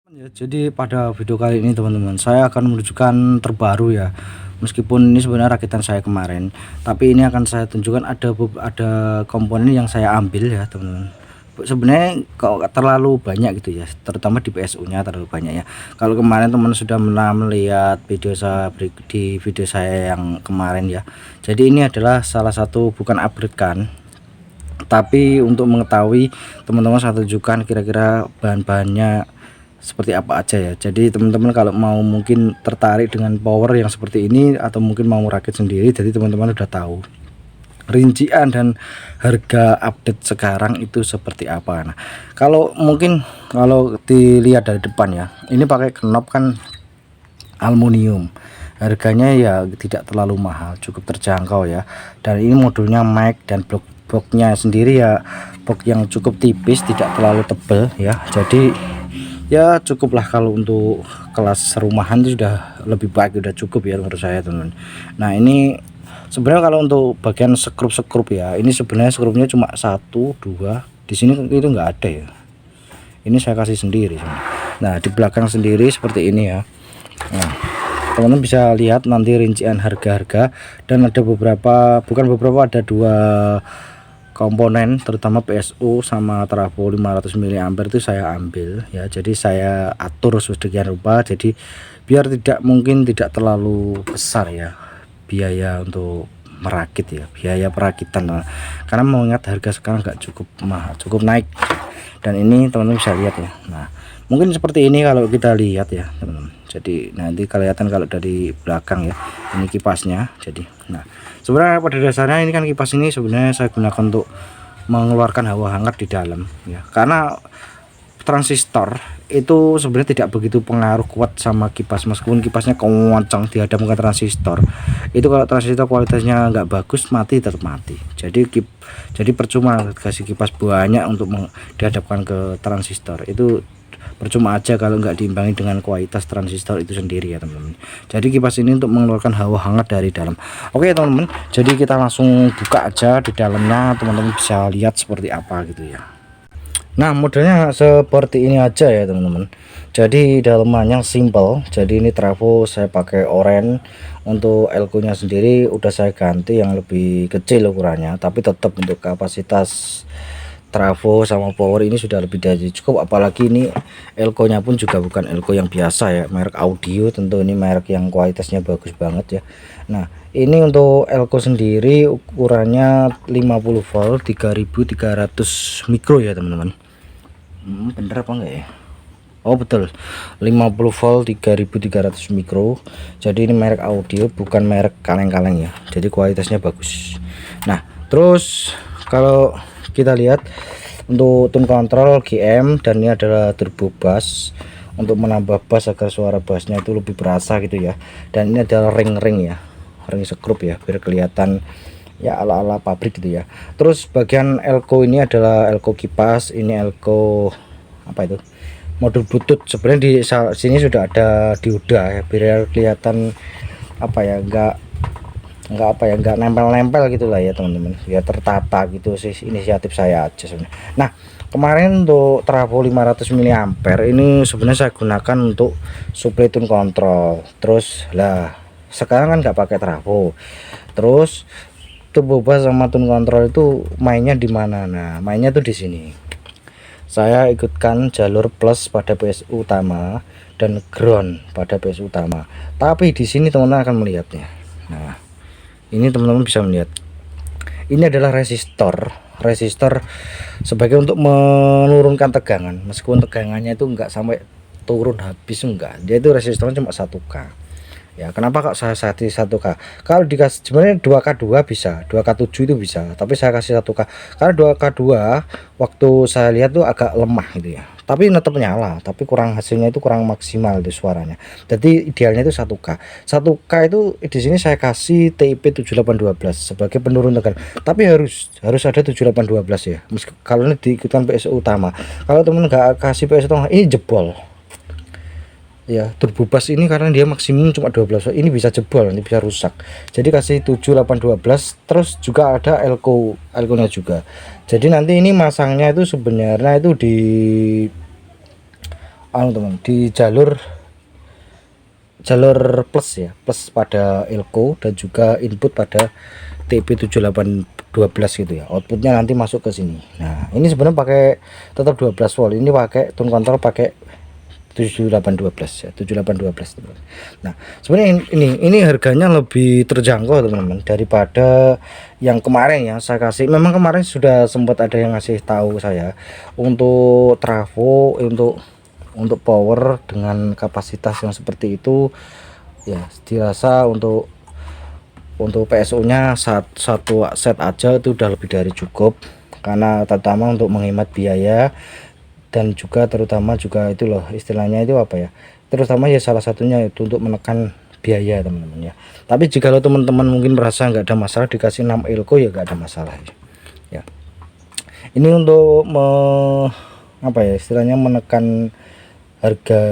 Ya, jadi pada video kali ini teman-teman, saya akan menunjukkan terbaru ya. Meskipun ini sebenarnya rakitan saya kemarin, tapi ini akan saya tunjukkan ada komponen yang saya ambil ya teman-teman. Sebenarnya kok terlalu banyak gitu ya, terutama di PSU-nya terlalu banyak ya. Kalau kemarin teman sudah melihat video saya di video saya yang kemarin ya. Jadi ini adalah salah satu, bukan upgrade kan, tapi untuk mengetahui teman-teman, saya tunjukkan kira-kira bahan-bahannya seperti apa aja ya. Jadi teman-teman kalau mau mungkin tertarik dengan power yang seperti ini, atau mungkin mau merakit sendiri, jadi teman-teman udah tahu rincian dan harga update sekarang itu seperti apa. Nah, kalau mungkin kalau dilihat dari depan ya, ini pakai knob kan aluminium, harganya ya tidak terlalu mahal, cukup terjangkau ya. Dan ini modulnya mic dan boxnya sendiri ya, box yang cukup tipis, tidak terlalu tebal ya. Jadi ya cukuplah, kalau untuk kelas rumahan itu sudah lebih baik, sudah cukup ya menurut saya teman. Nah ini sebenarnya kalau untuk bagian skrup ya, ini sebenarnya skrupnya cuma 1 2 di sini, itu enggak ada ya, ini saya kasih sendiri. Nah di belakang sendiri seperti ini ya. Nah teman-teman bisa lihat nanti rincian harga-harga, dan ada beberapa, bukan beberapa, ada 2 komponen, terutama PSU sama trafo 500 mA itu saya ambil ya. Jadi saya atur sedemikian rupa, jadi biar tidak terlalu besar ya biaya untuk merakit ya, biaya perakitan. Nah, karena mengingat harga sekarang nggak cukup mahal, cukup naik. Dan ini teman-teman bisa lihat ya. Nah mungkin seperti ini kalau kita lihat ya teman-teman. Jadi nanti kelihatan kalau dari belakang ya, ini kipasnya. Jadi nah sebenarnya pada dasarnya ini kan, kipas ini sebenarnya saya gunakan untuk mengeluarkan hawa hangat di dalam ya, karena transistor itu sebenarnya tidak begitu pengaruh kuat sama kipas, meskipun kipasnya kencang dihadapkan transistor. Itu kalau transistor kualitasnya nggak bagus, mati, tetap mati. Jadi percuma kasih kipas banyak untuk dihadapkan ke transistor, itu percuma aja kalau nggak diimbangi dengan kualitas transistor itu sendiri ya teman-teman. Jadi kipas ini untuk mengeluarkan hawa hangat dari dalam. Oke teman-teman, jadi kita langsung buka aja di dalamnya, teman-teman bisa lihat seperti apa gitu ya. Nah modelnya seperti ini aja ya teman-teman. Jadi dalamannya simple. Jadi ini trafo saya pakai oranye. Untuk elko nya sendiri udah saya ganti yang lebih kecil ukurannya, tapi tetap untuk kapasitas trafo sama power ini sudah lebih dari cukup. Apalagi ini elko nya pun juga bukan elko yang biasa ya, merek audio, tentu ini merek yang kualitasnya bagus banget ya. Nah ini untuk elko sendiri ukurannya 50 volt 3300 mikro ya teman-teman. Bener apa enggak ya? Oh betul, 50 volt 3300 mikro. Jadi ini merek audio, bukan merek kaleng-kaleng ya, jadi kualitasnya bagus. Nah terus kalau kita lihat untuk tone control GM, dan ini adalah turbo bass untuk menambah bass agar suara bassnya itu lebih berasa gitu ya. Dan ini adalah ring-ring ya, ring skrup ya, biar kelihatan ya ala-ala pabrik gitu ya. Terus bagian elko ini adalah elko kipas, ini elko apa itu, modul bluetooth. Sebenarnya di sini sudah ada dioda ya, biar kelihatan apa ya, enggak nempel-nempel gitulah ya teman-teman, ya tertata gitu sih, inisiatif saya aja sebenarnya. Nah kemarin untuk trafo 500 mA ini sebenarnya saya gunakan untuk supply tune control. Terus lah sekarang kan nggak pakai trafo, terus turbo bass sama tune control itu mainnya di mana? Nah mainnya tuh di sini. Saya ikutkan jalur plus pada PSU utama dan ground pada PSU utama, tapi di sini teman-teman akan melihatnya. Nah ini teman-teman bisa melihat, ini adalah resistor sebagai untuk menurunkan tegangan, meskipun tegangannya itu enggak sampai turun habis, enggak, dia itu resistornya cuma 1K ya. Kenapa kok saya kasih 1K? Kalau dikasih sebenarnya 2K2 bisa, 2K7 itu bisa, tapi saya kasih 1K karena 2K2 waktu saya lihat tuh agak lemah gitu ya, tapi tetap nyala, tapi kurang, hasilnya itu kurang maksimal di suaranya. Jadi idealnya itu 1K. 1K itu di sini saya kasih TIP 7812 sebagai penurun tegangan, tapi harus ada 7812 ya, kalau ini diikutkan PSU utama. Kalau temen nggak kasih PSU utama, ini jebol ya. Turbo bass ini karena dia maksimum cuma 12 watt, ini bisa jebol, ini bisa rusak. Jadi kasih 7812. Terus juga ada elko nya juga. Jadi nanti ini masangnya itu sebenarnya itu di teman, di jalur jalur plus ya, plus pada elko dan juga input pada TP7812 gitu ya, outputnya nanti masuk ke sini. Nah ini sebenarnya pakai tetap 12 volt, ini pakai tone control pakai 7812 ya, 7812 teman. Nah sebenarnya ini harganya lebih terjangkau teman-teman daripada yang kemarin ya saya kasih. Memang kemarin sudah sempat ada yang ngasih tahu saya untuk trafo, untuk power dengan kapasitas yang seperti itu ya, dirasa untuk PSU nya satu set aja itu udah lebih dari cukup, karena terutama untuk menghemat biaya dan juga terutama juga itu loh istilahnya itu apa ya, terutama ya salah satunya itu untuk menekan biaya teman-teman ya. Tapi jika lo teman-teman mungkin merasa nggak ada masalah dikasih 6 elko ya nggak ada masalah ya. Ini untuk apa ya istilahnya, menekan harga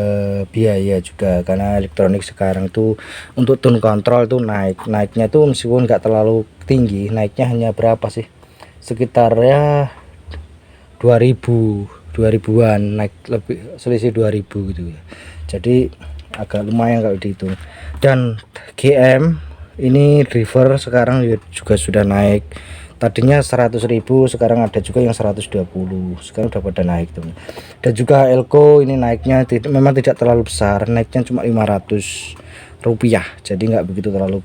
biaya juga, karena elektronik sekarang tuh untuk tone control tuh naiknya tuh meskipun nggak terlalu tinggi, naiknya hanya berapa sih, sekitar ya 2000-an, naik lebih selisih 2000 gitu ya. Jadi agak lumayan kalau dihitung. Dan GM ini driver sekarang juga sudah naik, tadinya 100.000, sekarang ada juga yang 120, sekarang udah pada naik tuh. Dan juga elko ini naiknya memang tidak terlalu besar, naiknya cuma 500 rupiah, jadi nggak begitu terlalu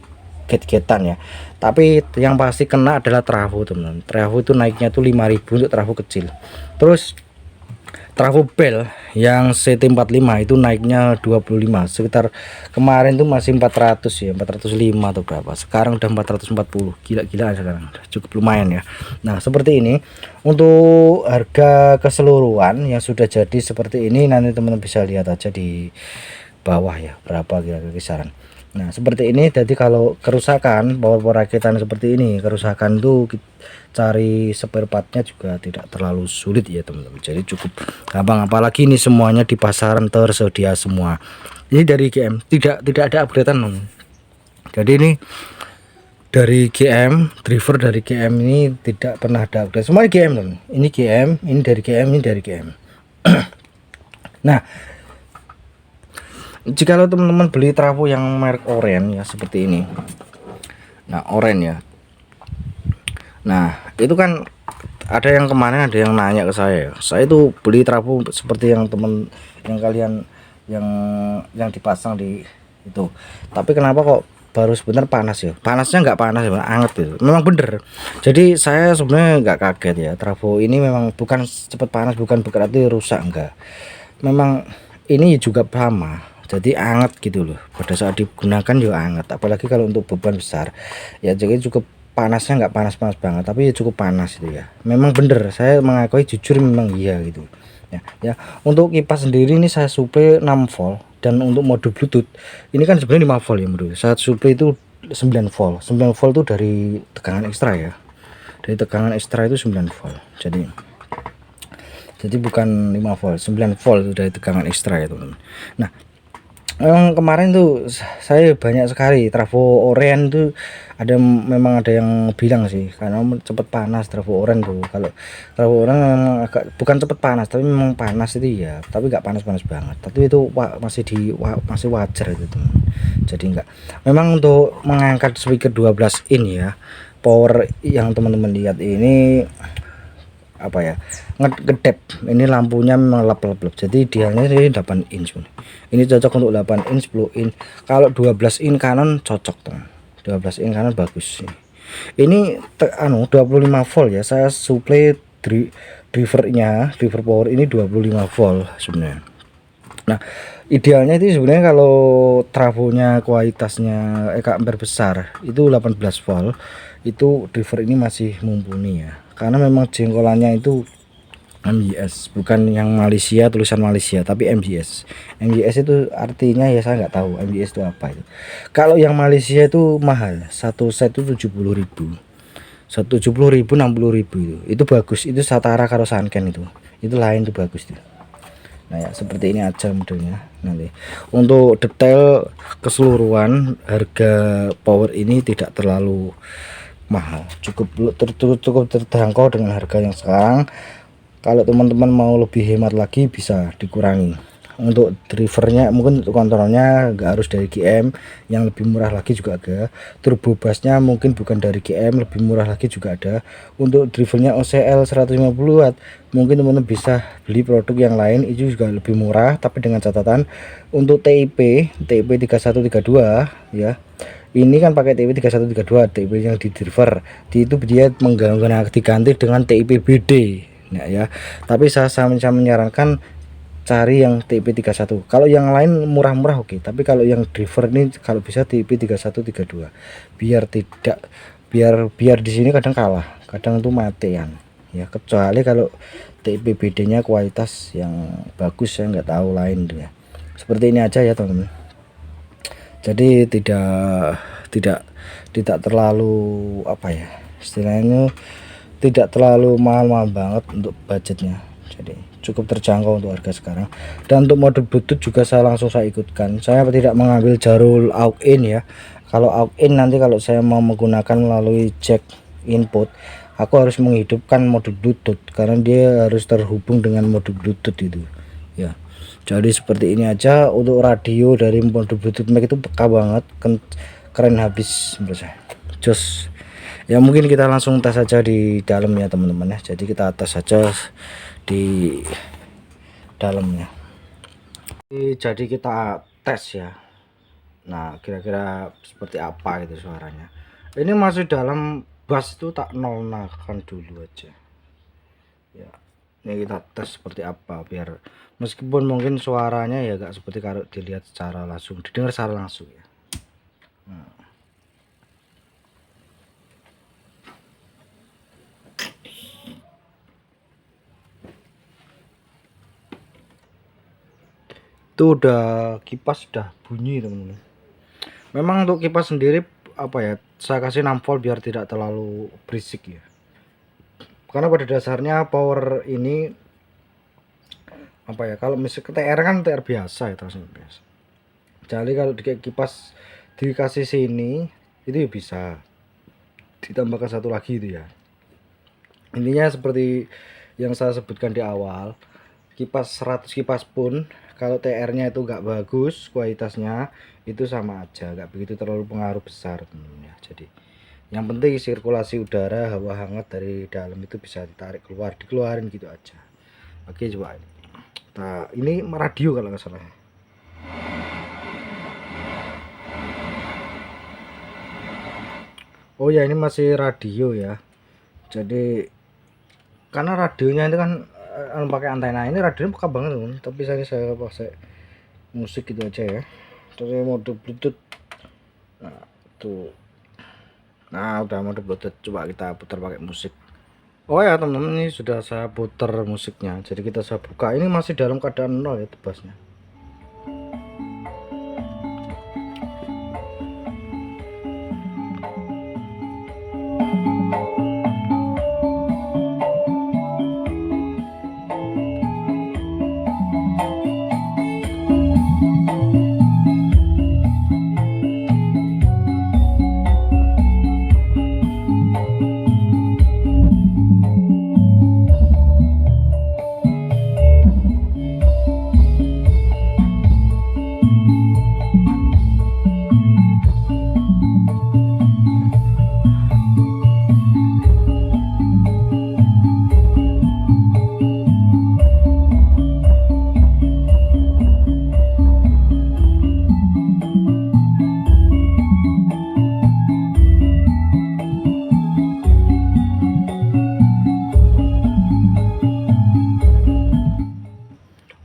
get-getan ya. Tapi yang pasti kena adalah trafo teman-teman. Trafo itu naiknya tuh 5.000 untuk trafo kecil. Terus trafo bel yang CT45 itu naiknya 25, sekitar kemarin tuh masih 400 ya, 405 atau berapa, sekarang udah 440. Gila-gilaan sekarang, cukup lumayan ya. Nah seperti ini untuk harga keseluruhan yang sudah jadi seperti ini, nanti teman-teman bisa lihat aja di bawah ya berapa kira-kira kisaran. Nah seperti ini, jadi kalau kerusakan power rakitan seperti ini, kerusakan tuh cari spare partnya juga tidak terlalu sulit ya teman-teman, jadi cukup gampang, apalagi ini semuanya di pasaran tersedia semua. Ini dari GM, tidak ada upgradean teman. Jadi ini dari GM, driver dari GM ini tidak pernah ada upgrade, semua GM teman. Ini GM, ini dari GM, ini dari GM. Nah jika lo teman-teman beli trafo yang merek Oren ya seperti ini, nah Oren ya, nah itu kan ada yang kemarin ada yang nanya ke saya itu beli trafo seperti yang temen yang kalian yang dipasang di itu, tapi kenapa kok baru sebentar panas ya? Panasnya nggak panas ya, anget itu memang bener. Jadi saya sebenarnya nggak kaget ya, trafo ini memang bukan cepet panas, bukan berarti rusak, enggak, memang ini juga sama, jadi anget gitu loh pada saat digunakan juga anget, apalagi kalau untuk beban besar ya. Jadi cukup panasnya nggak panas-panas banget, tapi ya cukup panas itu ya, memang bener, saya mengakui jujur memang iya gitu ya. Untuk kipas sendiri ini saya suplai 6 volt, dan untuk mode bluetooth ini kan sebenarnya 5 volt ya, menurut saya suplai itu 9 volt. 9 volt itu dari tegangan ekstra ya, dari tegangan ekstra itu 9 volt, jadi bukan 5 volt, 9 volt itu dari tegangan ekstra ya teman-teman. Nah memang kemarin tuh saya banyak sekali trafo oren tuh, memang ada yang bilang sih karena cepet panas trafo oren tuh. Kalau trafo oren memang agak bukan cepet panas, tapi memang panas itu ya, tapi nggak panas-panas banget, tapi itu masih wajar itu teman. Jadi enggak, memang untuk mengangkat speaker 12 in ya, power yang teman-teman lihat ini apa ya, ngedep ini lampunya memang lap-lap, jadi idealnya ini 8 inch, ini cocok untuk 8 inch 10 inch. Kalau 12 in Canon cocok teman, 12 in Canon bagus. Ini 25 volt ya, saya suplai driver power ini 25 volt sebenarnya. Nah idealnya itu sebenarnya kalau trafonya kualitasnya ampere besar itu 18 volt, itu driver ini masih mumpuni ya, karena memang jengkolannya itu MJS, bukan yang Malaysia, tulisan Malaysia, tapi MJS. MJS itu artinya ya saya nggak tahu MJS itu apa itu. Kalau yang Malaysia itu mahal, satu set itu 70.000, 70.000 60.000 itu bagus, itu Satara karo Sanken itu lain tuh bagus tuh. Nah ya seperti ini aja modelnya. Nanti untuk detail keseluruhan harga power ini tidak terlalu mahal, cukup terjangkau dengan harga yang sekarang. Kalau teman-teman mau lebih hemat lagi bisa dikurangi. untuk drivernya mungkin untuk kontrolnya nggak harus dari GM, yang lebih murah lagi juga ada. Turbo busnya mungkin bukan dari GM, lebih murah lagi juga ada. Untuk drivernya OCL 150 watt mungkin teman-teman bisa beli produk yang lain itu juga lebih murah, tapi dengan catatan untuk TIP 3132 ya, ini kan pakai TIP 3132, TIP yang di driver di itu dia diganti dengan TIP BD ya. Tapi saya menyarankan cari yang TIP 31. Kalau yang lain murah-murah oke, tapi kalau yang driver ini kalau bisa TIP 3132 biar tidak biar di sini kadang kalah, kadang tuh matian ya, kecuali kalau TIP BD nya kualitas yang bagus, saya nggak tahu lain tuh ya. Seperti ini aja ya teman-teman, jadi tidak tidak terlalu apa ya istilahnya, tidak terlalu mahal-mahal banget untuk budgetnya, jadi cukup terjangkau untuk harga sekarang. Dan untuk mode Bluetooth juga saya ikutkan, saya tidak mengambil jalur aux-in ya. Kalau aux-in nanti kalau saya mau menggunakan melalui jack input, aku harus menghidupkan mode Bluetooth karena dia harus terhubung dengan mode Bluetooth itu ya. Jadi seperti ini aja. Untuk radio dari mode Bluetooth Mac itu peka banget, keren habis menurut saya, jos ya. Mungkin kita langsung tes saja di dalam ya teman-teman ya. Jadi kita tes saja di dalamnya. Jadi kita tes ya. Nah kira-kira seperti apa gitu suaranya. Ini masih dalam bass itu tak nolkan dulu aja ya. Ini kita tes seperti apa biar meskipun mungkin suaranya ya gak seperti kalau dilihat secara langsung, didengar secara langsung ya. Itu udah kipas sudah bunyi teman-teman. Memang untuk kipas sendiri apa ya, saya kasih 6 volt biar tidak terlalu berisik ya, karena pada dasarnya power ini apa ya, kalau misalnya TR kan TR biasa ya, transmisi biasa. Jadi kalau di kipas dikasih sini itu ya bisa ditambahkan satu lagi itu ya. Intinya seperti yang saya sebutkan di awal, kipas 100 kipas pun kalau TR nya itu enggak bagus kualitasnya, itu sama aja, enggak begitu terlalu pengaruh besar teman-teman ya. Jadi yang penting sirkulasi udara, hawa hangat dari dalam itu bisa ditarik keluar, dikeluarin gitu aja. Oke coba nah, ini radio kalau nggak salah. Oh ya, ini masih radio ya. Jadi karena radionya itu kan pakai antena, ini radionya peka banget teman, tapi saya pakai musik gitu aja ya. Terus mode Bluetooth. Nah tuh, nah udah mode Bluetooth, coba kita putar pakai musik. Oh ya teman-teman, ini sudah saya putar musiknya, jadi kita saya buka, ini masih dalam keadaan nol ya tebasnya.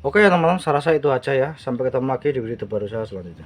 Oke ya teman-teman, saya rasa itu aja ya. Sampai ketemu lagi di video terbaru saya selanjutnya.